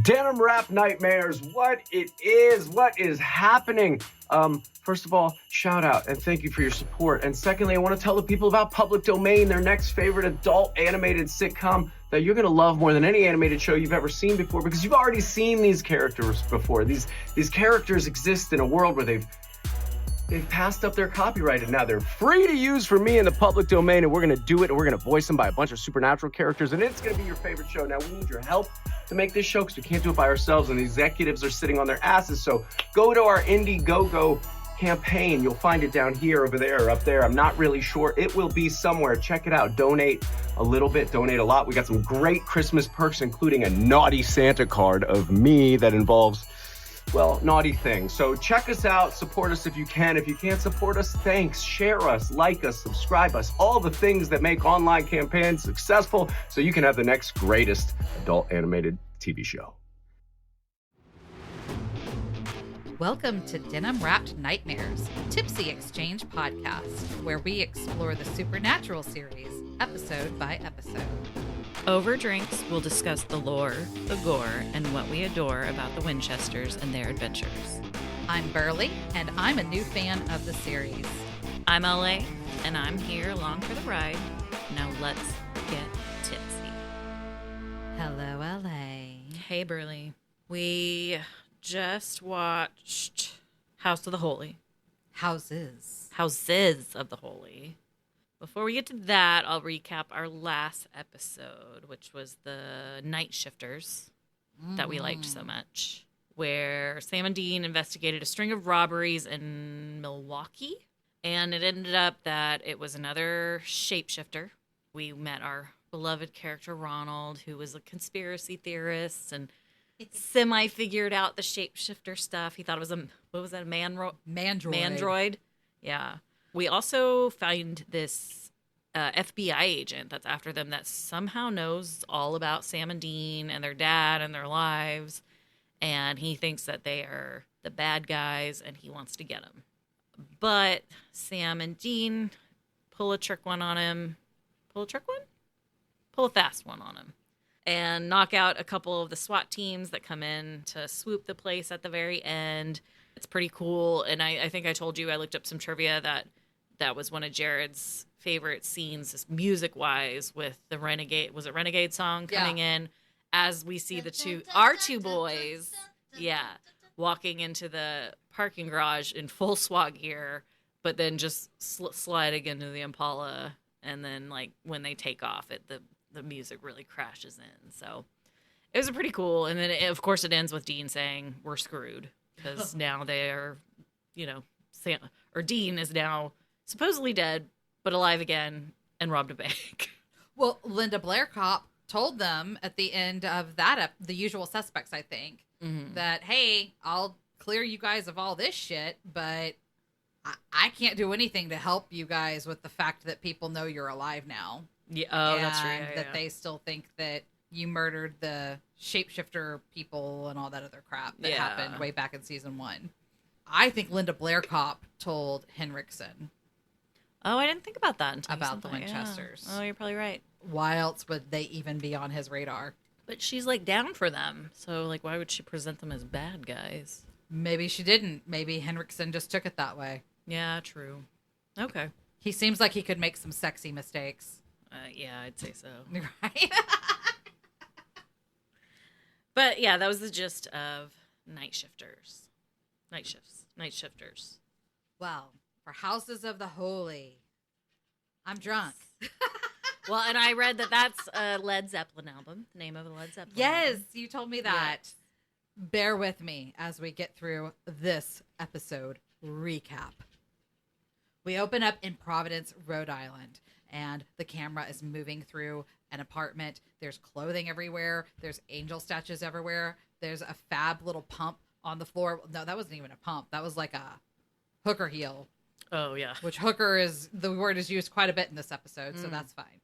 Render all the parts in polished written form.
Denim-wrapped nightmares, what is happening? First of all, shout out and thank you for your support. And secondly, I want to tell the people about Public Domain, their next favorite adult animated sitcom that you're going to love more than any animated show you've ever seen before, because you've already seen these characters before. These characters exist in a world where they've passed up their copyright, and now they're free to use for me in the public domain, and we're going to do it, and we're going to voice them by a bunch of supernatural characters, and it's going to be your favorite show. Now, we need your help to make this show because we can't do it by ourselves, and the executives are sitting on their asses, so go to our Indiegogo campaign. You'll find it down here, over there, or up there. I'm not really sure. It will be somewhere. Check it out. Donate a little bit, donate a lot. We got some great Christmas perks, including a naughty Santa card of me that involves, well, naughty things. So check us out, support us if you can. If you can't support us, thanks. Share us, like us, subscribe us, all the things that make online campaigns successful so you can have the next greatest adult animated TV show. Welcome to Denim-wrapped Nightmares, Tipsy Exchange podcast, where we explore the supernatural series, episode by episode. Over drinks, we'll discuss the lore, the gore, and what we adore about the Winchesters and their adventures. I'm Berly, and I'm a new fan of the series. I'm LA, and I'm here along for the ride. Now let's get tipsy. Hello, LA. Hey, Berly. We just watched House of the Holy. Houses of the Holy. Before we get to that, I'll recap our last episode, which was the Night Shifters that we liked so much, where Sam and Dean investigated a string of robberies in Milwaukee, and it ended up that it was another shapeshifter. We met our beloved character Ronald, who was a conspiracy theorist and semi-figured out the shapeshifter stuff. He thought it was a mandroid. Yeah. We also find this FBI agent that's after them that somehow knows all about Sam and Dean and their dad and their lives. And he thinks that they are the bad guys and he wants to get them. But Sam and Dean pull a trick one on him. Pull a fast one on him. And knock out a couple of the SWAT teams that come in to swoop the place at the very end. It's pretty cool. And I think I told you, I looked up some trivia that was one of Jared's favorite scenes, music-wise, with the Renegade. Was it Renegade song coming in as we see our two boys, walking into the parking garage in full SWAT gear, but then just sliding into the Impala. And then, like, when they take off, the music really crashes in. So it was pretty cool. And then, of course, it ends with Dean saying, "We're screwed." Because now they are, Dean is now supposedly dead, but alive again and robbed a bank. Well, Linda Blair Cop told them at the end of that, The Usual Suspects, I think, that, hey, I'll clear you guys of all this shit, but I can't do anything to help you guys with the fact that people know you're alive now. Yeah, that's right. And that they still think that you murdered the shapeshifter people and all that other crap that happened way back in season 1. I think Linda Blair Cop told Henriksen. Oh, I didn't think about that until about the Winchesters. Yeah. Oh, you're probably right. Why else would they even be on his radar? But she's, like, down for them. So, like, why would she present them as bad guys? Maybe she didn't. Maybe Henriksen just took it that way. Yeah, true. Okay. He seems like he could make some sexy mistakes. Yeah, I'd say so. Right? But, yeah, that was the gist of Night Shifters. Well, for Houses of the Holy, I'm drunk. Well, and I read that that's a Led Zeppelin album, the name of a Led Zeppelin Yes, album. you told me that. Yes. Bear with me as we get through this episode recap. We open up in Providence, Rhode Island, and the camera is moving through an apartment. There's clothing everywhere. There's angel statues everywhere. There's a fab little pump on the floor. No, that wasn't even a pump. That was like a hooker heel. Oh, yeah. Which hooker is, the word is used quite a bit in this episode, so that's fine.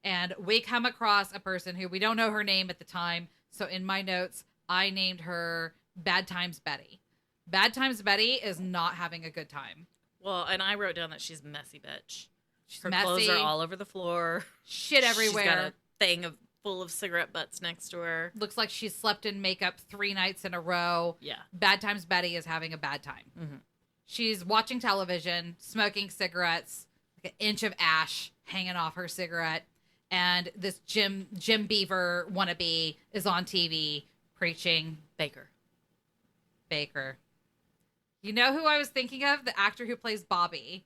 And we come across a person who we don't know her name at the time. So in my notes, I named her Bad Times Betty. Bad Times Betty is not having a good time. Well, and I wrote down that she's a messy bitch. She's Her messy. clothes are all over the floor. Shit everywhere. She's got a thing of full of cigarette butts next to her. Looks like she slept in makeup 3 nights in a row. Yeah. Bad Times Betty is having a bad time. Mm-hmm. She's watching television, smoking cigarettes, like an inch of ash hanging off her cigarette. And this Jim Beaver wannabe is on TV preaching. Baker. You know who I was thinking of? The actor who plays Bobby.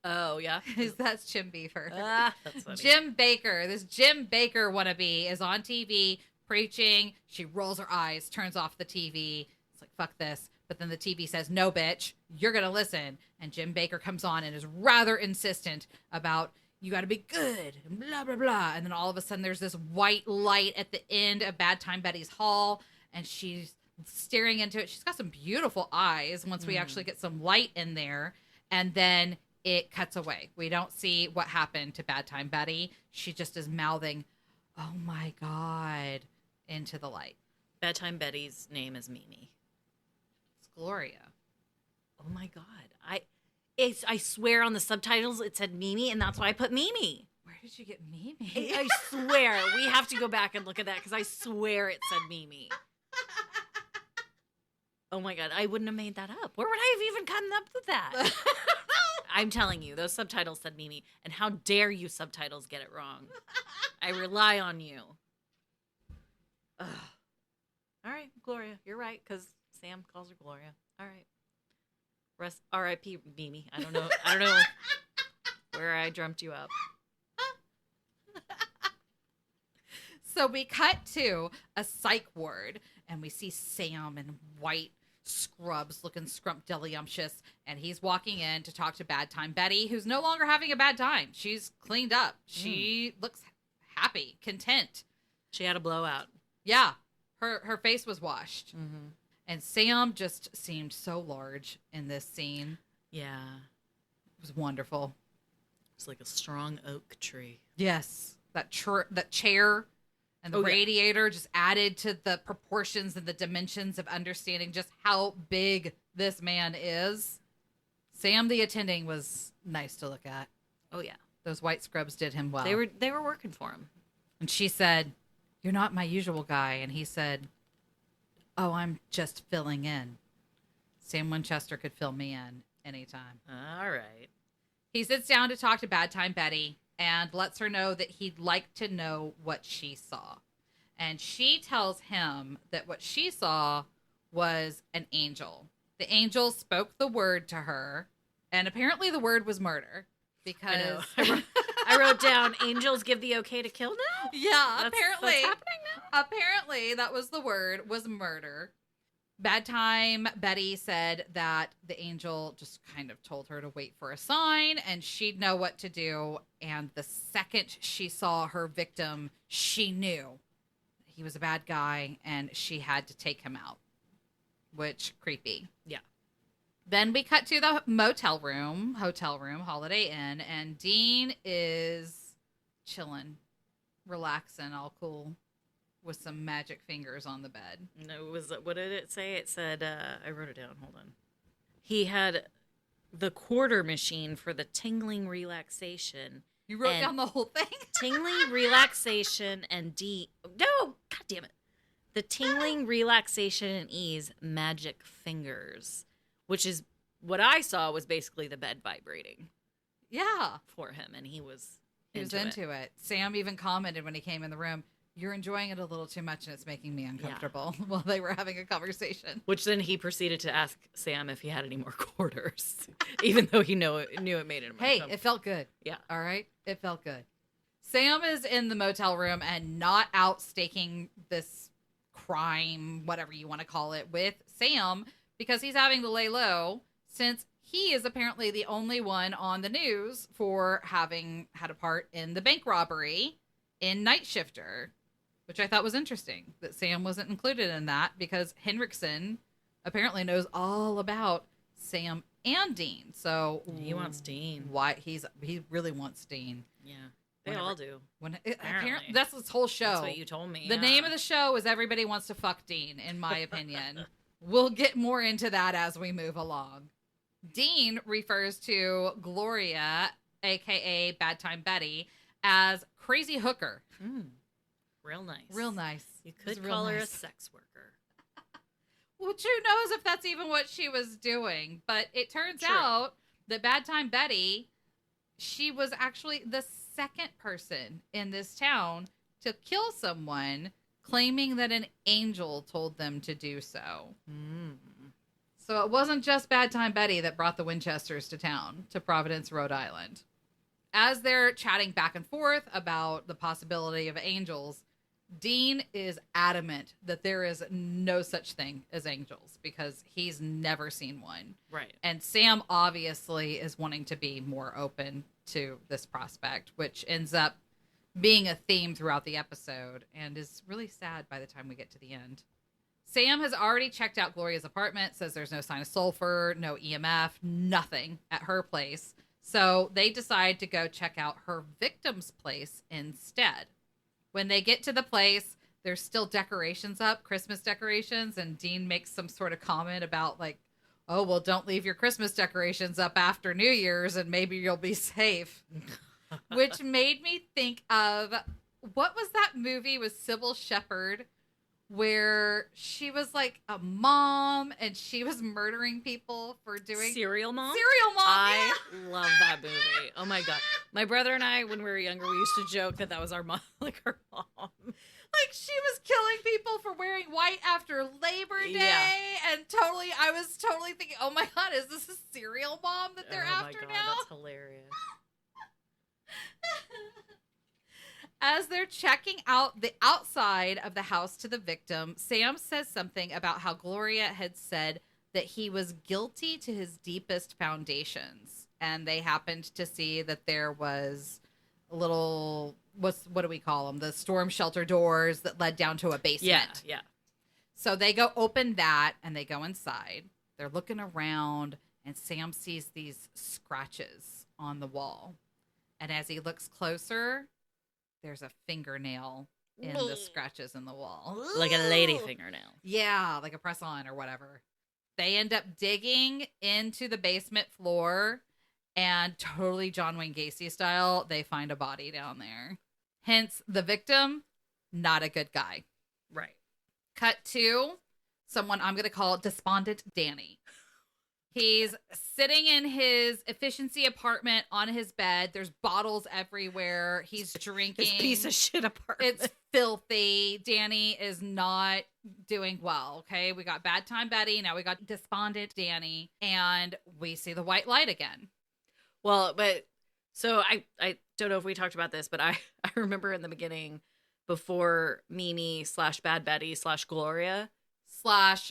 Oh, yeah? That's Jim Beaver. That's funny. Jim Baker. This Jim Baker wannabe is on TV preaching. She rolls her eyes, turns off the TV. It's like, fuck this. But then the TV says, no, bitch, you're going to listen. And Jim Baker comes on and is rather insistent about, you got to be good, and blah, blah, blah. And then all of a sudden there's this white light at the end of Bad Time Betty's hall. And she's staring into it. She's got some beautiful eyes once we actually get some light in there. And then it cuts away. We don't see what happened to Bad Time Betty. She just is mouthing, oh my God, into the light. Bad Time Betty's name is Mimi. It's Gloria. Oh my God. I swear on the subtitles it said Mimi, and that's why I put Mimi. Where did you get Mimi? I swear. We have to go back and look at that because I swear it said Mimi. Oh my God. I wouldn't have made that up. Where would I have even come up with that? I'm telling you, those subtitles said Mimi. And how dare you subtitles get it wrong? I rely on you. Ugh. All right, Gloria, you're right, because Sam calls her Gloria. All right. Rest R.I.P. Mimi. I don't know where I dreamt you up. So we cut to a psych ward, and we see Sam in white scrubs looking scrumptious, and he's walking in to talk to Bad Time Betty, who's no longer having a bad time. She's cleaned up. She looks happy, content. She had a blowout. Yeah. Her face was washed. Mm-hmm. And Sam just seemed so large in this scene. Yeah. It was wonderful. It's like a strong oak tree. Yes. That chair and the radiator just added to the proportions and the dimensions of understanding just how big this man is. Sam, the attending, was nice to look at. Oh, yeah. Those white scrubs did him well. They were working for him. And she said, you're not my usual guy. And he said, oh, I'm just filling in. Sam Winchester could fill me in anytime. All right. He sits down to talk to Bad Time Betty and lets her know that he'd like to know what she saw. And she tells him that what she saw was an angel. The angel spoke the word to her, and apparently the word was murder. Because I wrote down, angels give the okay to kill now? Yeah, apparently. That's happening now? Apparently, that was the word, was murder. Bad Time Betty said that the angel just kind of told her to wait for a sign and she'd know what to do. And the second she saw her victim, she knew he was a bad guy and she had to take him out. Which, creepy. Yeah. Then we cut to the hotel room, Holiday Inn, and Dean is chilling, relaxing, all cool, with some magic fingers on the bed. No, what did it say? It said, I wrote it down, hold on. He had the quarter machine for the tingling relaxation. You wrote down the whole thing? Tingling relaxation and no, God damn it. The tingling relaxation and ease magic fingers. Which is what I saw was basically the bed vibrating. Yeah. For him, and he was into it. Sam even commented when he came in the room, you're enjoying it a little too much and it's making me uncomfortable while they were having a conversation. Which then he proceeded to ask Sam if he had any more quarters, even though he knew it made him uncomfortable. Hey, it felt good. Yeah. All right? It felt good. Sam is in the motel room and not out staking this crime, whatever you want to call it, with Sam, because he's having to lay low since he is apparently the only one on the news for having had a part in the bank robbery in Night Shifter, which I thought was interesting that Sam wasn't included in that because Henriksen apparently knows all about Sam and Dean. So he wants Dean. Why he really wants Dean. Yeah. They all do. Apparently, that's this whole show. That's what you told me. The name of the show is Everybody Wants to Fuck Dean, in my opinion. We'll get more into that as we move along. Dean refers to Gloria, a.k.a. Bad Time Betty, as Crazy Hooker. Real nice. Real nice. You It was could real call her a nice. sex worker. Which who knows if that's even what she was doing. But it turns True. out that Bad Time Betty, she was actually the second person in this town to kill someone, claiming that an angel told them to do so. So it wasn't just Bad Time Betty that brought the Winchesters to town, to Providence, Rhode Island. As they're chatting back and forth about the possibility of angels, Dean is adamant that there is no such thing as angels because he's never seen one. Right. And Sam obviously is wanting to be more open to this prospect, which ends up being a theme throughout the episode and is really sad by the time we get to the end. Sam has already checked out Gloria's apartment, says there's no sign of sulfur, no EMF, nothing at her place. So they decide to go check out her victim's place instead. When they get to the place, there's still decorations up, Christmas decorations, and Dean makes some sort of comment about like, oh, well, don't leave your Christmas decorations up after New Year's and maybe you'll be safe. Which made me think of, what was that movie with Sybil Shepherd where she was like a mom and she was murdering people for doing Serial Mom? Serial Mom. I Yeah. love that movie. Oh my god. My brother and I, when we were younger, we used to joke that was our mom, like our mom. Like she was killing people for wearing white after Labor Day, Yeah. and I was totally thinking, oh my god, is this a serial mom that they're Oh my after god, now? that's hilarious. As they're checking out the outside of the house to the victim, Sam says something about how Gloria had said that he was guilty to his deepest foundations. And they happened to see that there was a little, what do we call them? The storm shelter doors that led down to a basement. Yeah. So they go open that and they go inside. They're looking around and Sam sees these scratches on the wall. And as he looks closer, there's a fingernail in the scratches in the wall. Like a lady fingernail. Yeah, like a press-on or whatever. They end up digging into the basement floor and totally John Wayne Gacy style, they find a body down there. Hence, the victim, not a good guy. Right. Cut to someone I'm going to call Despondent Danny. He's sitting in his efficiency apartment on his bed. There's bottles everywhere. He's drinking. His piece of shit apartment. It's filthy. Danny is not doing well. Okay. We got Bad Time Betty. Now we got Despondent Danny. And we see the white light again. Well, but so I don't know if we talked about this, but I remember in the beginning before Mimi / Bad Betty / Gloria /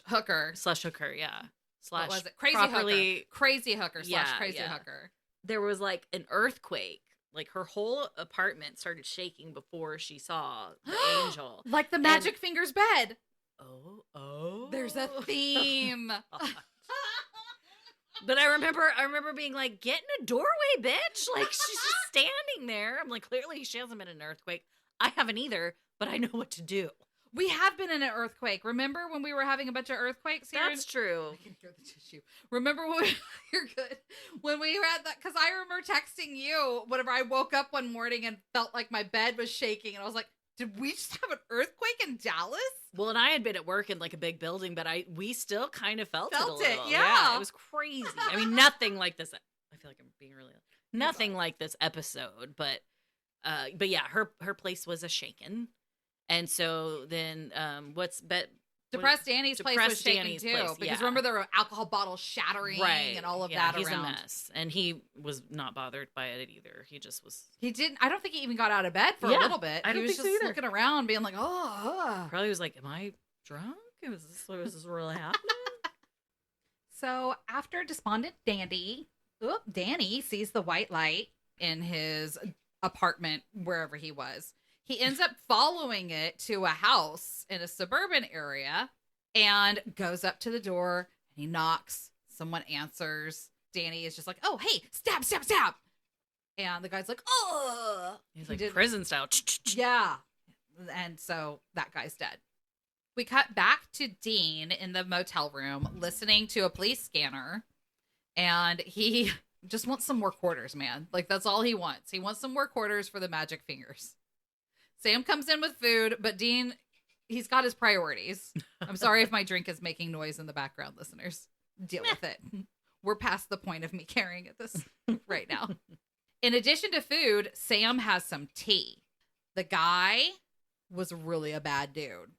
hooker. / hooker, yeah. What was it? Crazy properly, hooker. Crazy hooker / crazy yeah. hooker. There was like an earthquake. Like her whole apartment started shaking before she saw the angel. Like the Magic Fingers bed. Oh. There's a theme. But I remember being like, get in a doorway, bitch. Like she's just standing there. I'm like, clearly she hasn't been in an earthquake. I haven't either, but I know what to do. We have been in an earthquake. Remember when we were having a bunch of earthquakes here? That's true. I can hear the tissue. Remember when you're good. When we had that, because I remember texting you whenever I woke up one morning and felt like my bed was shaking, and I was like, "Did we just have an earthquake in Dallas?" Well, and I had been at work in like a big building, but we still kind of felt it a it, little. yeah. It was crazy. I mean, nothing like this. I feel like I'm being really nothing like this episode, but yeah, her place was a shaken. And so then, Depressed Danny's place was shaking Danny's too, place, because yeah. remember there were alcohol bottles shattering and all of that he's around. a mess, and he was not bothered by it either. He just was. He didn't. I don't think he even got out of bed for a little bit. I don't he was think so just either. looking around, being like, "Oh." Probably was like, "Am I drunk? Was this really happening?" So after Despondent Danny sees the white light in his apartment wherever he was. He ends up following it to a house in a suburban area and goes up to the door. And he knocks. Someone answers. Danny is just like, "Oh, hey, stab, stab, stab." And the guy's like, "Oh." He's like prison style. Yeah. And so that guy's dead. We cut back to Dean in the motel room listening to a police scanner. And he just wants some more quarters, man. Like, that's all he wants. He wants some more quarters for the Magic Fingers. Sam comes in with food, but Dean, he's got his priorities. I'm sorry if my drink is making noise in the background, listeners. Deal with it. We're past the point of me caring at this right now. In addition to food, Sam has some tea. The guy was really a bad dude.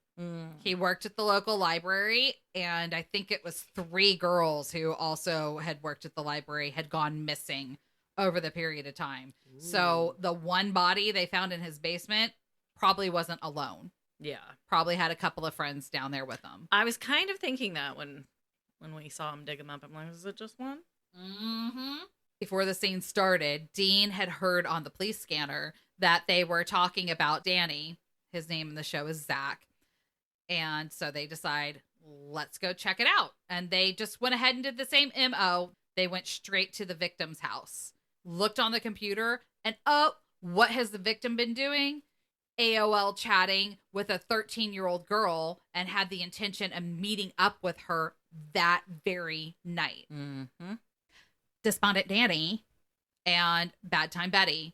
He worked at the local library, and I think it was 3 girls who also had worked at the library had gone missing over the period of time. Ooh. So the one body they found in his basement probably wasn't alone. Yeah. Probably had a couple of friends down there with him. I was kind of thinking that when we saw him dig him up. I'm like, is it just one? Mm-hmm. Before the scene started, Dean had heard on the police scanner that they were talking about Danny. His name in the show is Zach. And so they decide, let's go check it out. And they just went ahead and did the same MO. They went straight to the victim's house, looked on the computer, and what has the victim been doing? AOL chatting with a 13-year-old girl, and had the intention of meeting up with her that very night. Mm-hmm. Despondent Danny and Bad Time Betty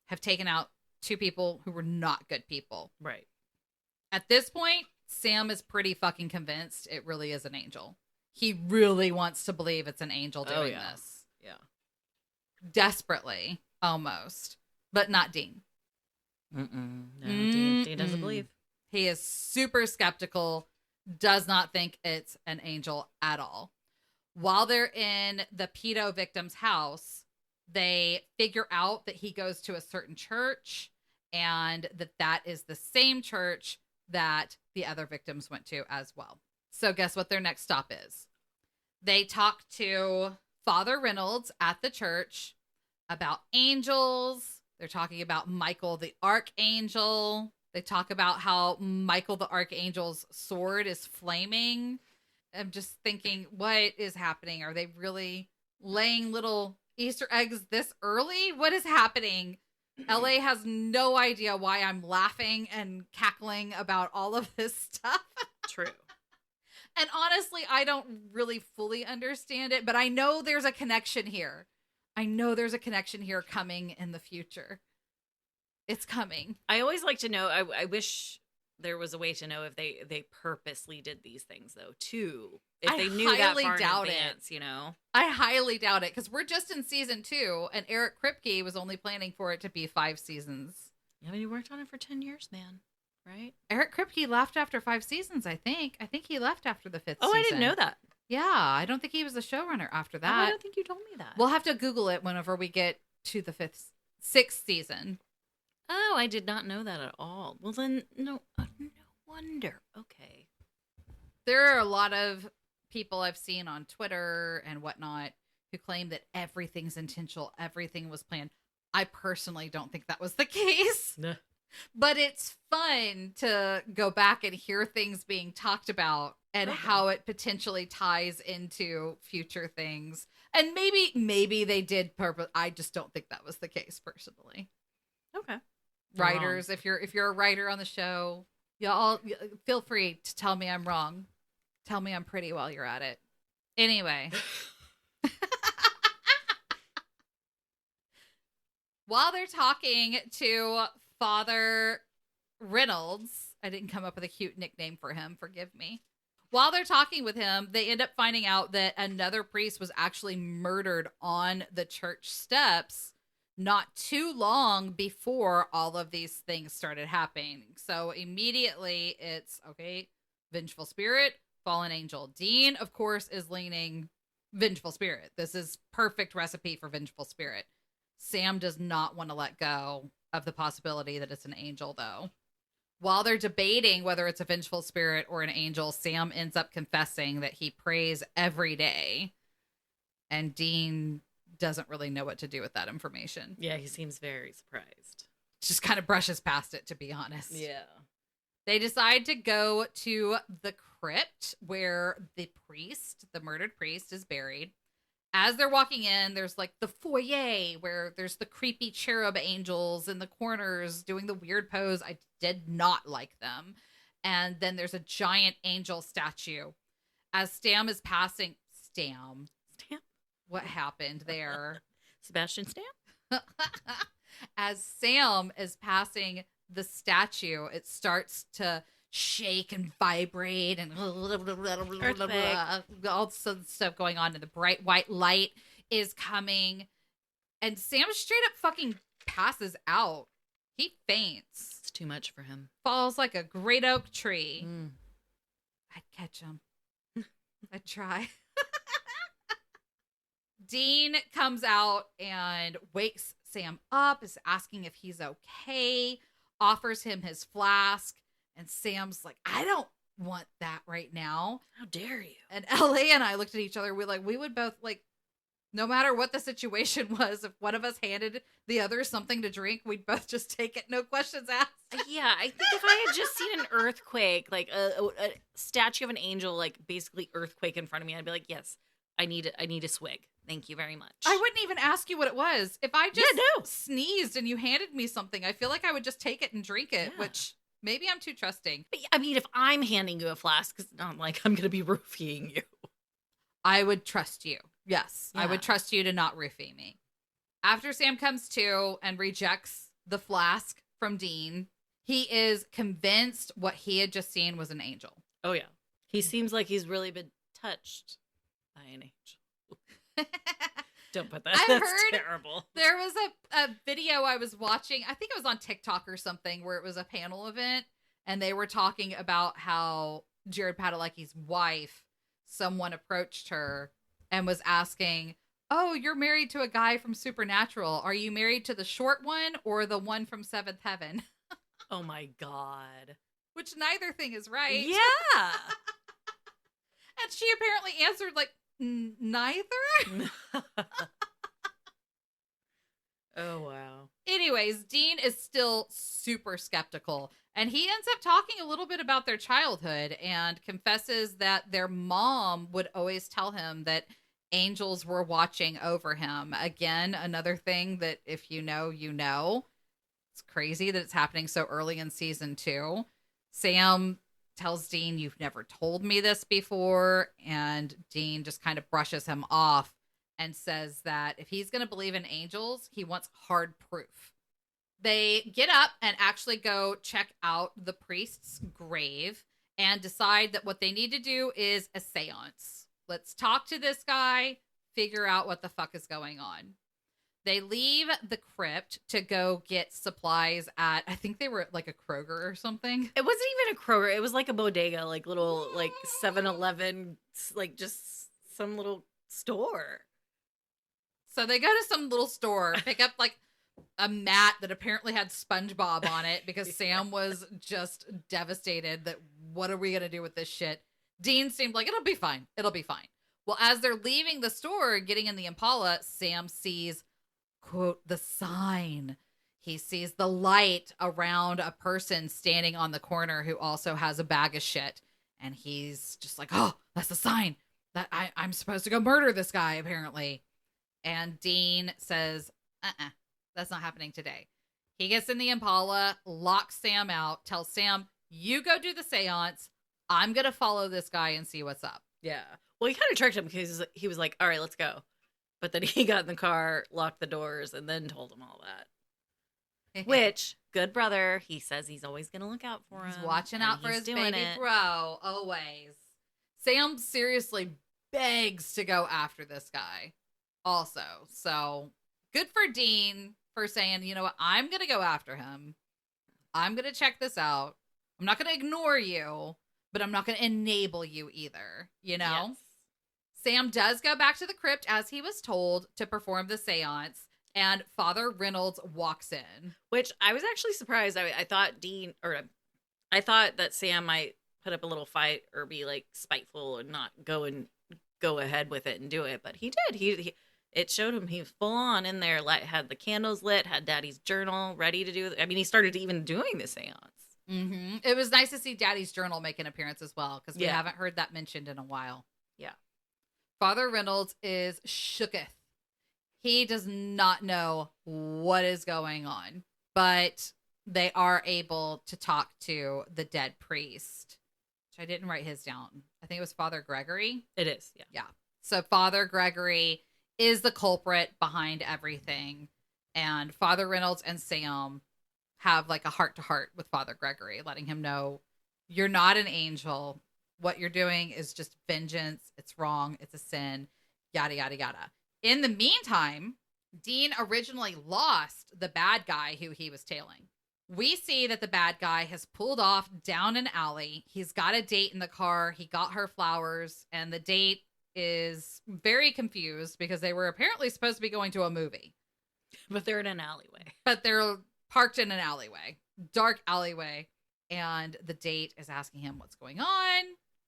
have taken out 2 people who were not good people. Right. At this point, Sam is pretty fucking convinced it really is an angel. He really wants to believe it's an angel doing this. Yeah. Desperately, almost. But not Dean. No, Dean doesn't believe. He is super skeptical, does not think it's an angel at all. While they're in the pedo victim's house, they figure out that he goes to a certain church, and that is the same church that the other victims went to as well. So guess what their next stop is? They talk to Father Reynolds at the church about angels. They're talking about Michael the Archangel. They talk about how Michael the Archangel's sword is flaming. I'm just thinking, what is happening? Are they really laying little Easter eggs this early? What is happening? LA has no idea why I'm laughing and cackling about all of this stuff. True. And honestly, I don't really fully understand it, but I know there's a connection here. I know there's a connection here coming in the future. It's coming. I always like to know, I wish there was a way to know if they purposely did these things, though, too. If they knew that far in advance, you know? I highly doubt it, because we're just in season 2, and Eric Kripke was only planning for it to be 5 seasons. Yeah, but he worked on it for 10 years, man. Right? Eric Kripke left after 5 seasons, I think. I think he left after the 5th season. Oh, I didn't know that. Yeah, I don't think he was the showrunner after that. Oh, I don't think you told me that. We'll have to Google it whenever we get to the 6th season. Oh, I did not know that at all. Well, then, no wonder. Okay. There are a lot of people I've seen on Twitter and whatnot who claim that everything's intentional, everything was planned. I personally don't think that was the case. Nah. But it's fun to go back and hear things being talked about and how it potentially ties into future things. And maybe they did purpose. I just don't think that was the case personally. Okay. Writers, if you're a writer on the show, y'all feel free to tell me I'm wrong. Tell me I'm pretty while you're at it. Anyway. While they're talking to Father Reynolds, I didn't come up with a cute nickname for him, forgive me. While they're talking with him, they end up finding out that another priest was actually murdered on the church steps not too long before all of these things started happening. So immediately it's, okay, vengeful spirit, fallen angel. Dean, of course, is leaning vengeful spirit. This is perfect recipe for vengeful spirit. Sam does not want to let go of the possibility that it's an angel, though. While they're debating whether it's a vengeful spirit or an angel, Sam ends up confessing that he prays every day. And Dean doesn't really know what to do with that information. Yeah, he seems very surprised. Just kind of brushes past it, to be honest. Yeah. They decide to go to the crypt where the murdered priest, is buried. As they're walking in, there's like the foyer where there's the creepy cherub angels in the corners doing the weird pose. I did not like them. And then there's a giant angel statue. As Stam is passing... Stam? What happened there? Sebastian Stam? As Sam is passing the statue, it starts to shake and vibrate and all some stuff going on, and the bright white light is coming, and Sam straight up fucking passes out. He faints. It's too much for him. Falls like a great oak tree. I'd catch him. I'd try. Dean comes out and wakes Sam up, is asking if he's okay, offers him his flask, and Sam's like, I don't want that right now. How dare you? And LA and I looked at each other. We would both, like, no matter what the situation was, if one of us handed the other something to drink, we'd both just take it, no questions asked. Yeah, I think if I had just seen an earthquake, like a statue of an angel, like basically earthquake in front of me, I'd be like, yes, I need a swig. Thank you very much. I wouldn't even ask you what it was. If I just sneezed and you handed me something, I feel like I would just take it and drink it, which maybe I'm too trusting. But, I mean, if I'm handing you a flask, it's not like I'm going to be roofing you. I would trust you. Yes, I would trust you to not roofie me. After Sam comes to and rejects the flask from Dean, he is convinced what he had just seen was an angel. Oh, yeah. He seems like he's really been touched by an angel. Don't put that. That's terrible. There was a video I was watching. I think it was on TikTok or something, where it was a panel event, and they were talking about how Jared Padalecki's wife, someone approached her and was asking, oh, you're married to a guy from Supernatural. Are you married to the short one or the one from Seventh Heaven? Oh my God. Which neither thing is right. Yeah. And she apparently answered like, neither? Oh, wow. Anyways, Dean is still super skeptical, and he ends up talking a little bit about their childhood and confesses that their mom would always tell him that angels were watching over him. Again, another thing that if you know, you know. It's crazy that it's happening so early in season 2. Sam tells Dean, you've never told me this before, and Dean just kind of brushes him off and says that if he's going to believe in angels, he wants hard proof. They get up and actually go check out the priest's grave and decide that what they need to do is a seance. Let's talk to this guy, figure out what the fuck is going on. They leave the crypt to go get supplies at, I think they were at like a Kroger or something. It wasn't even a Kroger. It was like a bodega, like little, like 7-Eleven, like just some little store. So they go to some little store, pick up like a mat that apparently had SpongeBob on it because Sam was just devastated that what are we going to do with this shit? Dean seemed like it'll be fine. It'll be fine. Well, as they're leaving the store, getting in the Impala, Sam sees, quote, the sign. He sees the light around a person standing on the corner who also has a bag of shit. And he's just like, oh, that's the sign that I'm supposed to go murder this guy, apparently. And Dean says, that's not happening today. He gets in the Impala, locks Sam out, tells Sam, you go do the seance. I'm going to follow this guy and see what's up. Yeah. Well, he kind of tricked him because he was like, all right, let's go. But then he got in the car, locked the doors, and then told him all that. Which, good brother, he says he's always going to look out for him. He's watching out for his baby bro, always. Sam seriously begs to go after this guy also. So, good for Dean for saying, you know what, I'm going to go after him. I'm going to check this out. I'm not going to ignore you, but I'm not going to enable you either, you know? Yes. Sam does go back to the crypt as he was told to perform the seance, and Father Reynolds walks in. Which I was actually surprised. I thought I thought that Sam might put up a little fight or be like spiteful and not go ahead with it and do it, but he did. It showed him he was full on in there, like had the candles lit, had Daddy's journal ready to do it. I mean, he started even doing the seance. Mm-hmm. It was nice to see Daddy's journal make an appearance as well, because we haven't heard that mentioned in a while. Yeah. Father Reynolds is shooketh. He does not know what is going on, but they are able to talk to the dead priest, which I didn't write his down. I think it was Father Gregory. It is, yeah. Yeah. So Father Gregory is the culprit behind everything, and Father Reynolds and Sam have like a heart-to-heart with Father Gregory, letting him know you're not an angel. What you're doing is just vengeance. It's wrong. It's a sin. Yada, yada, yada. In the meantime, Dean originally lost the bad guy who he was tailing. We see that the bad guy has pulled off down an alley. He's got a date in the car. He got her flowers, and the date is very confused because they were apparently supposed to be going to a movie. But they're in an alleyway. But they're parked in an alleyway, dark alleyway. And the date is asking him, what's going on?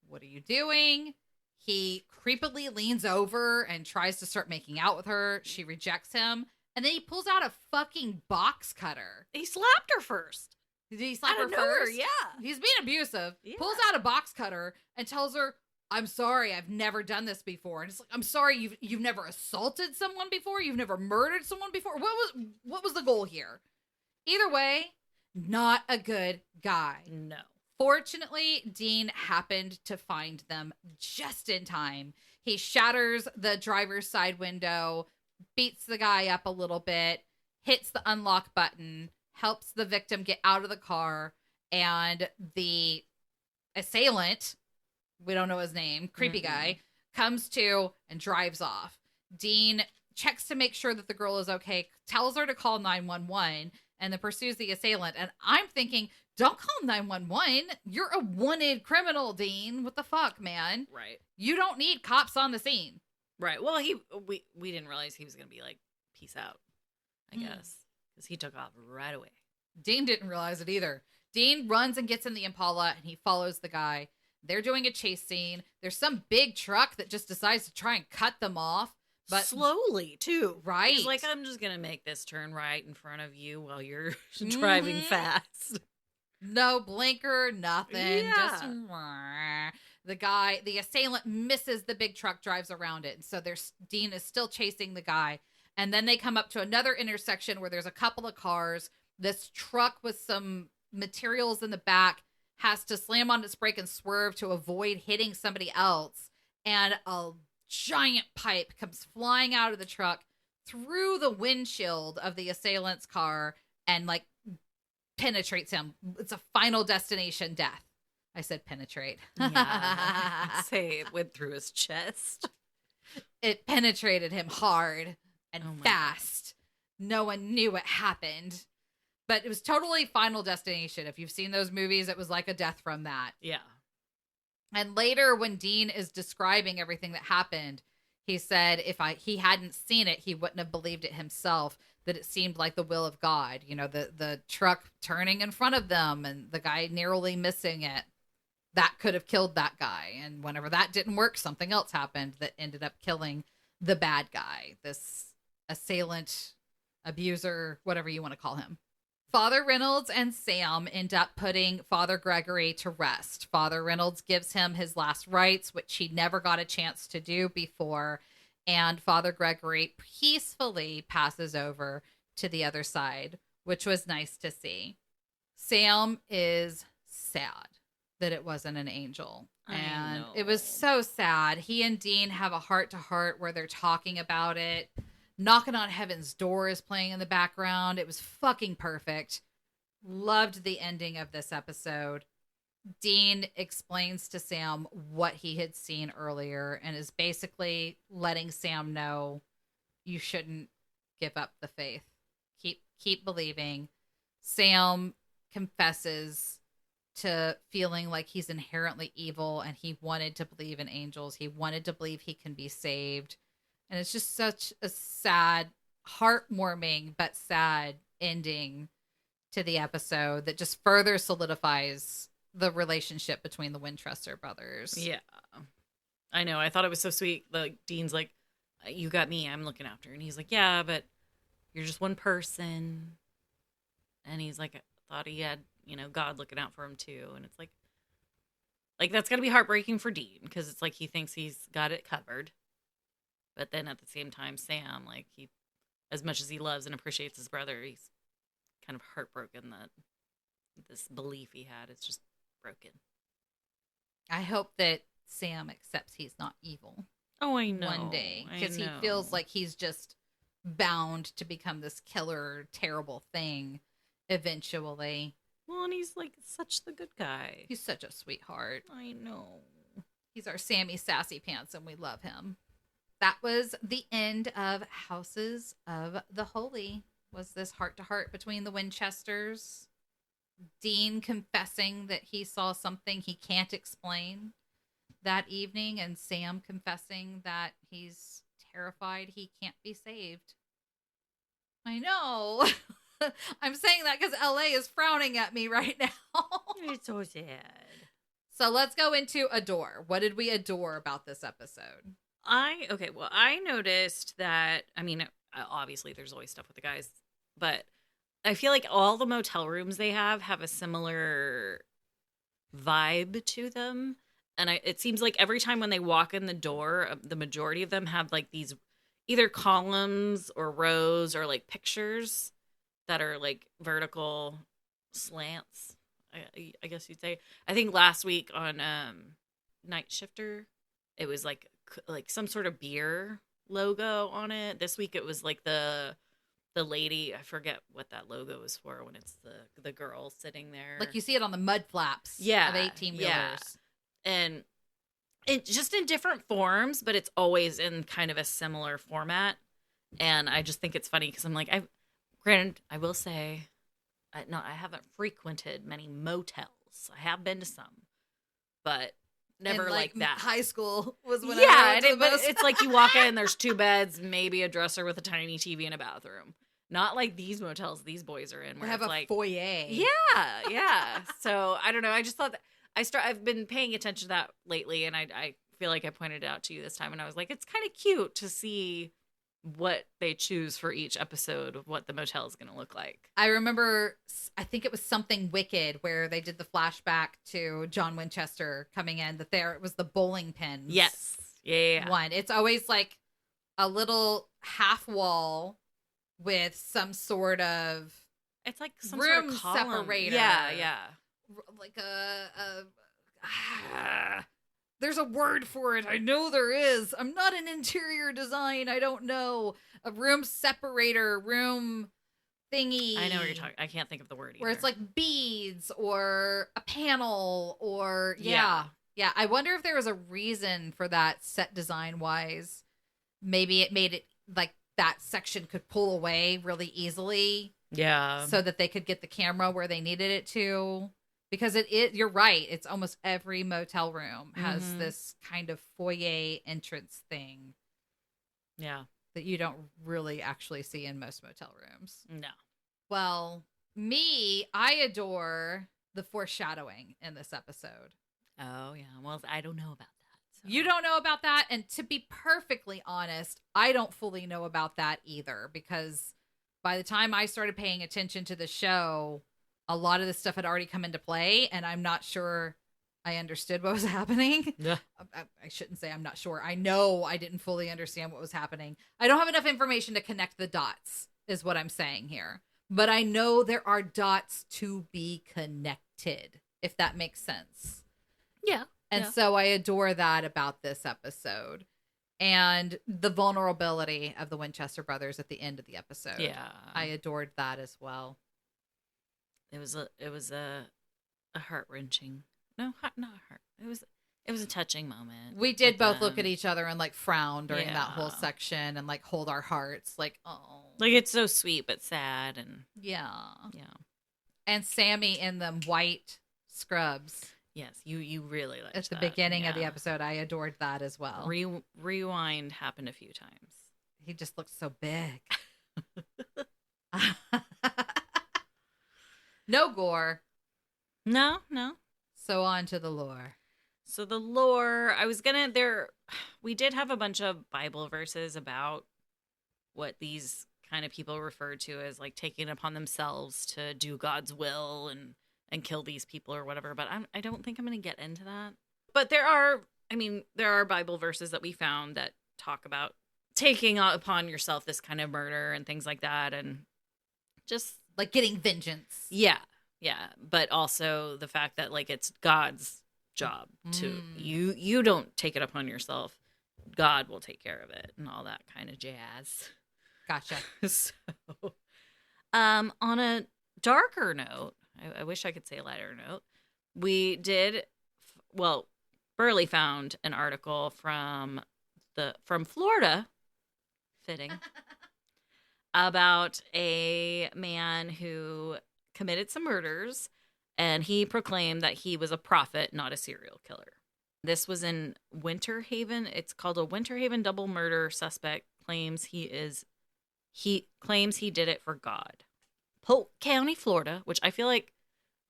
What are you doing? He creepily leans over and tries to start making out with her. She rejects him. And then he pulls out a fucking box cutter. He slapped her first. Did he slap her nowhere, first? yeah. He's being abusive. Yeah. Pulls out a box cutter and tells her, I'm sorry, I've never done this before. And it's like, I'm sorry, you've never assaulted someone before? You've never murdered someone before? What was the goal here? Either way, not a good guy. No. Fortunately, Dean happened to find them just in time. He shatters the driver's side window, beats the guy up a little bit, hits the unlock button, helps the victim get out of the car, and the assailant, we don't know his name, creepy guy, comes to and drives off. Dean checks to make sure that the girl is okay, tells her to call 911, and then pursues the assailant. And I'm thinking, don't call 911. You're a wanted criminal, Dean. What the fuck, man? Right. You don't need cops on the scene. Right. Well, we didn't realize he was going to be like, peace out, I guess. Because he took off right away. Dean didn't realize it either. Dean runs and gets in the Impala, and he follows the guy. They're doing a chase scene. There's some big truck that just decides to try and cut them off. But slowly, too. Right. He's like, I'm just going to make this turn right in front of you while you're driving fast. No blinker, nothing. Yeah. Just the assailant misses the big truck, drives around it. And so Dean is still chasing the guy. And then they come up to another intersection where there's a couple of cars. This truck with some materials in the back has to slam on its brake and swerve to avoid hitting somebody else. And a giant pipe comes flying out of the truck through the windshield of the assailant's car and like penetrates him. It's a final destination death. I said penetrate. Yeah. Say it went through his chest. It penetrated him hard and Oh my fast. No one knew what happened. But it was totally Final Destination. If you've seen those movies, it was like a death from that. Yeah. And later, when Dean is describing everything that happened, he said he hadn't seen it, he wouldn't have believed it himself, that it seemed like the will of God. You know, the truck turning in front of them and the guy narrowly missing it. That could have killed that guy. And whenever that didn't work, something else happened that ended up killing the bad guy, this assailant, abuser, whatever you want to call him. Father Reynolds and Sam end up putting Father Gregory to rest. Father Reynolds gives him his last rites, which he never got a chance to do before. And Father Gregory peacefully passes over to the other side, which was nice to see. Sam is sad that it wasn't an angel. And it was so sad. He and Dean have a heart-to-heart where they're talking about it. Knocking on Heaven's Door is playing in the background. It was fucking perfect. Loved the ending of this episode. Dean explains to Sam what he had seen earlier and is basically letting Sam know you shouldn't give up the faith. Keep believing. Sam confesses to feeling like he's inherently evil and he wanted to believe in angels. He wanted to believe he can be saved. And it's just such a sad, heartwarming, but sad ending to the episode that just further solidifies the relationship between the Winchester brothers. Yeah. I know. I thought it was so sweet. Like, Dean's like, you got me. I'm looking after her. And he's like, yeah, but you're just one person. And he's like, I thought he had, God looking out for him too. And it's like that's got to be heartbreaking for Dean because it's like he thinks he's got it covered. But then at the same time, Sam, like, he, as much as he loves and appreciates his brother, he's kind of heartbroken that this belief he had is just broken. I hope that Sam accepts he's not evil. Oh, I know. One day. Because he feels like he's just bound to become this killer, terrible thing. eventually. Well, and he's like such the good guy. He's such a sweetheart. I know. He's our Sammy Sassy Pants, and we love him. That was the end of Houses of the Holy. Was this heart-to-heart between the Winchesters? Dean confessing that he saw something he can't explain that evening, and Sam confessing that he's terrified he can't be saved. I know. I'm saying that because LA is frowning at me right now. It's so sad. So let's go into adore. What did we adore about this episode? I noticed that, I mean, obviously there's always stuff with the guys, but I feel like all the motel rooms they have a similar vibe to them. And it seems like every time when they walk in the door, the majority of them have like these either columns or rows or like pictures that are like vertical slants, I guess you'd say. I think last week on Night Shifter, it was like some sort of beer logo on it. This week it was like the lady, I forget what that logo is for when it's the girl sitting there. Like you see it on the mud flaps of 18-wheelers. Yeah. And it just in different forms, but it's always in kind of a similar format. And I just think it's funny because I'm like, granted, I will say, I haven't frequented many motels. I have been to some, but never like that. High school was when but it's like you walk in, there's 2 beds, maybe a dresser with a tiny TV and a bathroom. Not like these motels these boys are in, where they have it's a like foyer. Yeah. So I don't know. I just thought that I've been paying attention to that lately, and I feel like I pointed it out to you this time, and I was like, it's kind of cute to see what they choose for each episode of what the motel is going to look like. I remember, I think it was Something Wicked where they did the flashback to John Winchester coming in, that it was the bowling pins. Yes. Yeah. One. It's always like a little half wall with some sort of, it's like some room sort of column. separator. Yeah. Like there's a word for it. I know there is. I'm not an interior design. I don't know. A room separator, room thingy. I know what you're talking. I can't think of the word either. Where it's like beads or a panel or yeah. I wonder if there was a reason for that set design wise. Maybe it made it like that section could pull away really easily. Yeah. So that they could get the camera where they needed it to. Because you're right. It's almost every motel room has this kind of foyer entrance thing. Yeah. That you don't really actually see in most motel rooms. No. Well, I adore the foreshadowing in this episode. Oh, yeah. Well, I don't know about that. So. You don't know about that? And to be perfectly honest, I don't fully know about that either. Because by the time I started paying attention to the show, a lot of this stuff had already come into play, and I'm not sure I understood what was happening. Yeah. I shouldn't say I'm not sure. I know I didn't fully understand what was happening. I don't have enough information to connect the dots, is what I'm saying here. But I know there are dots to be connected, if that makes sense. Yeah. And so I adore that about this episode. And the vulnerability of the Winchester brothers at the end of the episode. Yeah. I adored that as well. It was a heart-wrenching. No, not heart. It was a touching moment. We did both look at each other and like frown during that whole Yeah. section and like hold our hearts like, oh. Like, it's so sweet but sad, and Yeah. And Sammy in them white scrubs yes, you really liked at the that. beginning of the episode. I adored that as well. Rewind happened a few times. He just looked so big. No gore. No. So on to the lore. So the lore, we did have a bunch of Bible verses about what these kind of people refer to as like taking it upon themselves to do God's will and kill these people or whatever. But I don't think I'm going to get into that. But there are Bible verses that we found that talk about taking upon yourself this kind of murder and things like that. And just Like getting vengeance. yeah. But also the fact that like it's God's job to you don't take it upon yourself. God will take care of it and all that kind of jazz. Gotcha. So, on a darker note, I wish I could say a lighter note. We did, well, Berly found an article from Florida, fitting, about a man who committed some murders, and he proclaimed that he was a prophet, not a serial killer. This was in Winter Haven. It's called a Winter Haven double murder suspect claims he did it for God. Polk County, Florida, which I feel like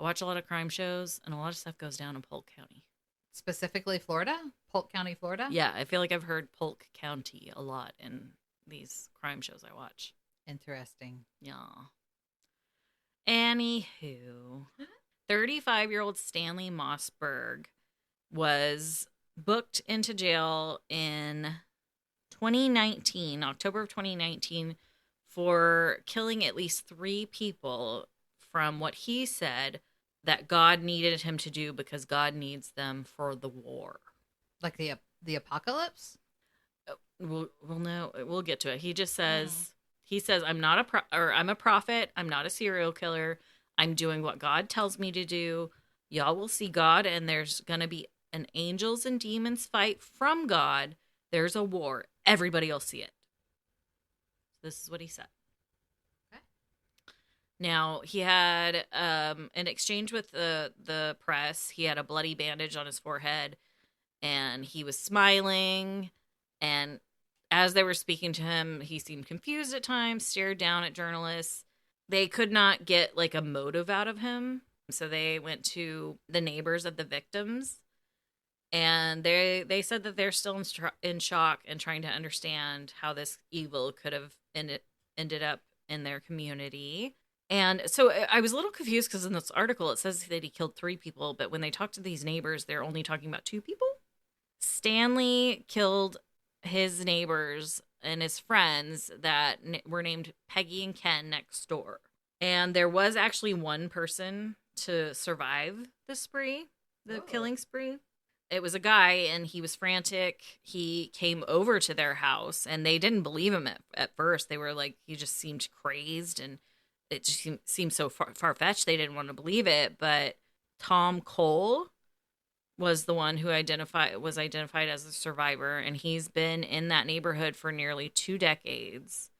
I watch a lot of crime shows and a lot of stuff goes down in Polk County. Specifically Florida? Polk County, Florida? Yeah, I feel like I've heard Polk County a lot in these crime shows I watch. Interesting. Yeah. Anywho, 35-year-old Stanley Mossberg was booked into jail in 2019, October of 2019, for killing at least 3 people from what he said that God needed him to do because God needs them for the war. Like the apocalypse? We'll get to it. He just says, I'm a prophet. I'm not a serial killer. I'm doing what God tells me to do. Y'all will see God, and there's going to be an angels and demons fight from God. There's a war. Everybody will see it. This is what he said. Okay. Now, he had an exchange with the press. He had a bloody bandage on his forehead, and he was smiling. And as they were speaking to him, he seemed confused at times, stared down at journalists. They could not get like a motive out of him. So they went to the neighbors of the victims, and they said that they're still in shock and trying to understand how this evil could have ended up in their community. And so I was a little confused because in this article it says that he killed 3 people, but when they talk to these neighbors, they're only talking about 2 people. Stanley killed his neighbors and his friends that were named Peggy and Ken next door. And there was actually one person to survive the spree, the killing spree. It was a guy, and he was frantic. He came over to their house, and they didn't believe him at first. They were like, he just seemed crazed, and it just seemed so far-fetched. They didn't want to believe it. But Tom Cole was the one who was identified as a survivor, and he's been in that neighborhood for nearly 2 decades.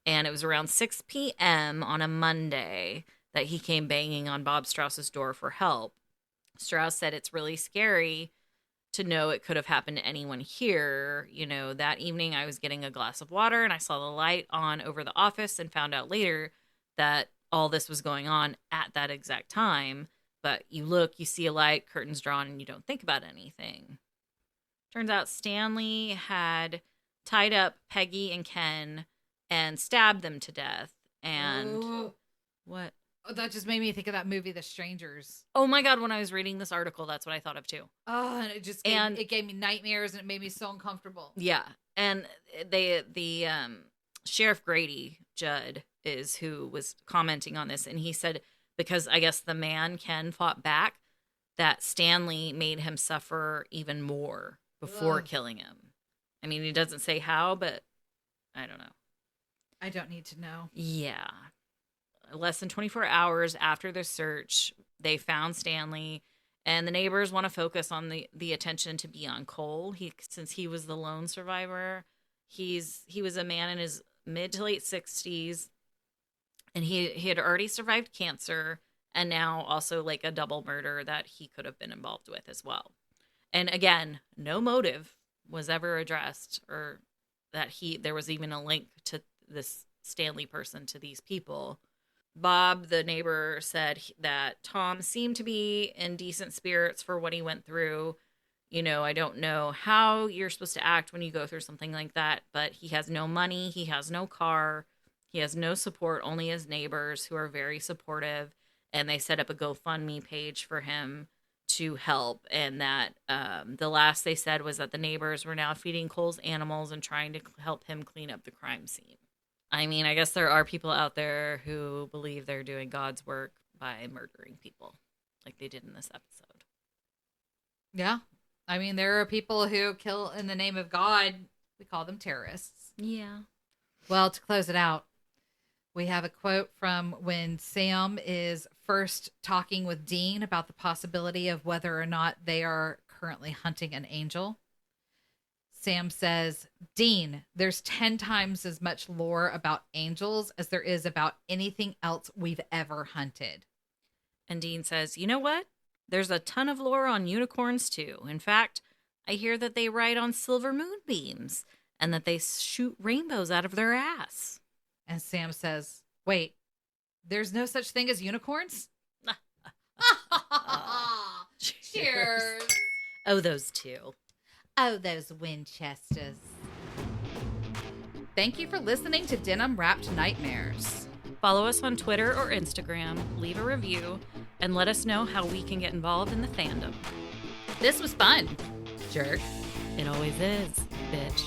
And it was around 6 p.m. on a Monday that he came banging on Bob Strauss's door for help. Strauss said it's really scary to know it could have happened to anyone here. You know, that evening I was getting a glass of water and I saw the light on over the office and found out later that all this was going on at that exact time. But you look, you see a light, curtains drawn, and you don't think about anything. Turns out Stanley had tied up Peggy and Ken and stabbed them to death. And Ooh. What? Oh, that just made me think of that movie, The Strangers. Oh my God, when I was reading this article, that's what I thought of too. Oh, and it gave me nightmares, and it made me so uncomfortable. Yeah. And the Sheriff Grady, Judd, is who was commenting on this, and he said, because I guess the man Ken fought back, that Stanley made him suffer even more before killing him. I mean, he doesn't say how, but I don't know. I don't need to know. Yeah. Less than 24 hours after the search, they found Stanley, and the neighbors want to focus on the attention to be on Cole. Since he was the lone survivor, he was a man in his mid to late 60s, and he had already survived cancer, and now also like a double murder that he could have been involved with as well. And again, no motive was ever addressed, or that there was even a link to this Stanley person to these people. Bob, the neighbor, said that Tom seemed to be in decent spirits for what he went through. You know, I don't know how you're supposed to act when you go through something like that, but he has no money, he has no car, he has no support, only his neighbors who are very supportive, and they set up a GoFundMe page for him to help. And that the last they said was that the neighbors were now feeding Cole's animals and trying to help him clean up the crime scene. I mean, I guess there are people out there who believe they're doing God's work by murdering people, like they did in this episode. Yeah. I mean, there are people who kill in the name of God. We call them terrorists. Yeah. Well, to close it out, We have a quote from when Sam is first talking with Dean about the possibility of whether or not they are currently hunting an angel. Sam says, Dean, there's 10 times as much lore about angels as there is about anything else we've ever hunted. And Dean says, you know what? There's a ton of lore on unicorns, too. In fact, I hear that they ride on silver moonbeams and that they shoot rainbows out of their ass. And Sam says, wait, there's no such thing as unicorns? Cheers. Oh, those two. Oh, those Winchesters. Thank you for listening to Denim-wrapped Nightmares. Follow us on Twitter or Instagram, leave a review, and let us know how we can get involved in the fandom. This was fun, jerk. It always is, bitch.